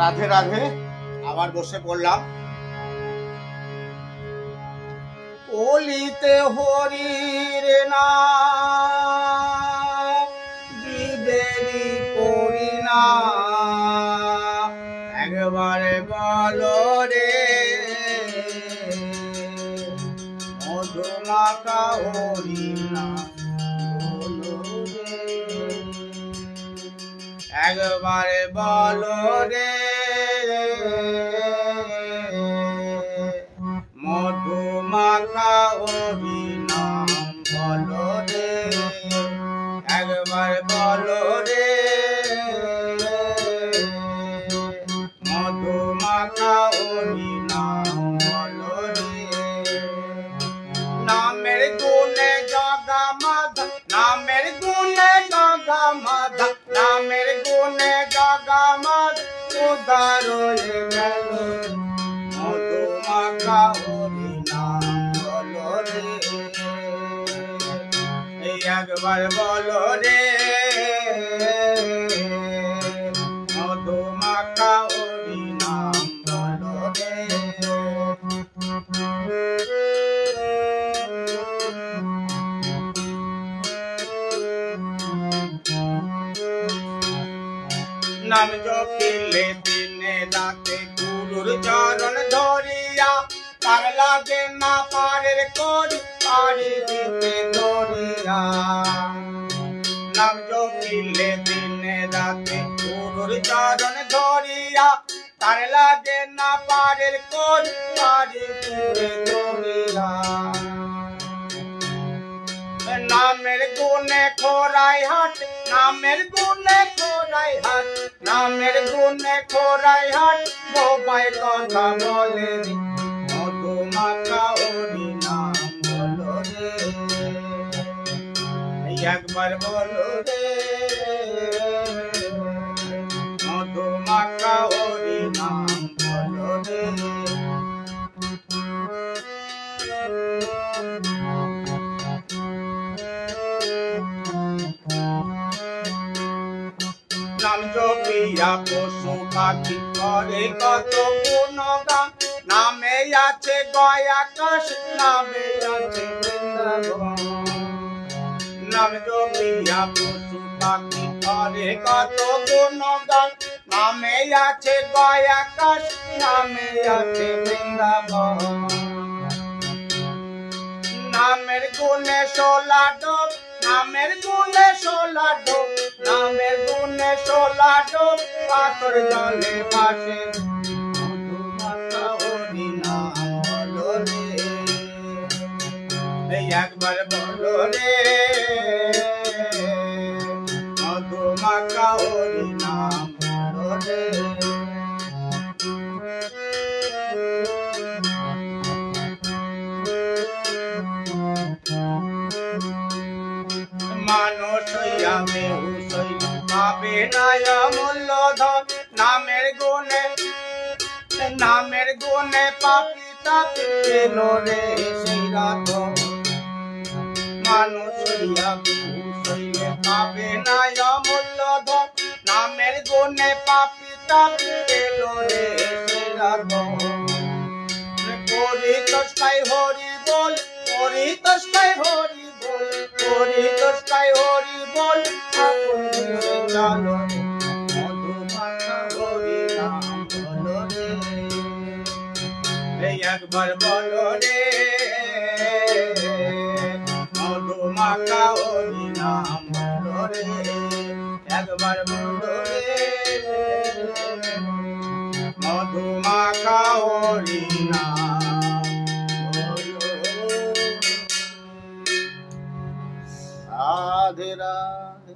রাধে রাধে। আবার বসে পড়লাম। কলিতে হরির নাম বিদেরি করি না, একবারে বলো রে মধুমাখা হরি নাম বলো রে, একবারে বলো রে মধুমাখা হরি নাম বলো রে, একবার বলো রে মধুমাখা হরি নাম বলো রে। নামের গুণে জগা মাধা, নামের গুণে জগা মাধা, নামের গুণে জগা মাধা উদার হয়ে গেল, মধুমাখা হরি নাম বলো রে, একবার বলো রে মধুমাখা হরি নাম বলো রে। নাম জপিলে দিনে রাতে গুরুর চরণ ধরিয়া, তার লাগে না পারের করি পারি দিতে ধরিয়া। নাম জপিলে দিনে রাতে গুরুর চরণ ধরিয়া, তার লাগে না পারের করি পারি দিতে ধরিয়া। নামের গুণে খোরাই হাট, নামের গুণে খোরাই হাট, নামের গুণে খোরাই হাট বোবাই কথা বলে রে, মধুমাখা হরি নাম বলো রে, একবার বলো রে মধুমাখা হরি নাম বলো রে। নাম জপিয়া পশু পাখি করে কত গুণগান, নামে আছে গয়া কাশ, নামে আছে বৃন্দাবন। নাম জপিয়া পশু পাখি করে কত গুণগান, নামে আছে গয়া কাশ, নামে আছে বৃন্দাবন। নামের গুণে 16 ডোব, নামের গুণে 16 ডোব, নামের গুণে 16 ডোব পাথর জলে ভাসে, মধুমাখা হরি নাম বলো রে, একবার বলো রে মধুমাখা হরি নাম বলো রে। মানুষ হইয়া বেহুশ হইলে পাবে না অমূল্য ধন, নামের গুণে নামের গুণে পাপি তাপি পেল রে সেই রতন। মানুষ হইয়া বেহুশ হইলে পাবে না অমূল্য ধন, নামের গুণে পাপি তাপি পেল রে সেই রতন। করি তস্কাই হরি বল, করি তস্কাই হরি বল, করি তস্কাই হরি বল, আপন চলো মধুমাখা হরি নাম বলো রে, একবার বলো রে মধুমাখা হরি নাম বলো রে, একবার বলো রে মধুমাখা হরি নাম বলো। রাধে রাধে।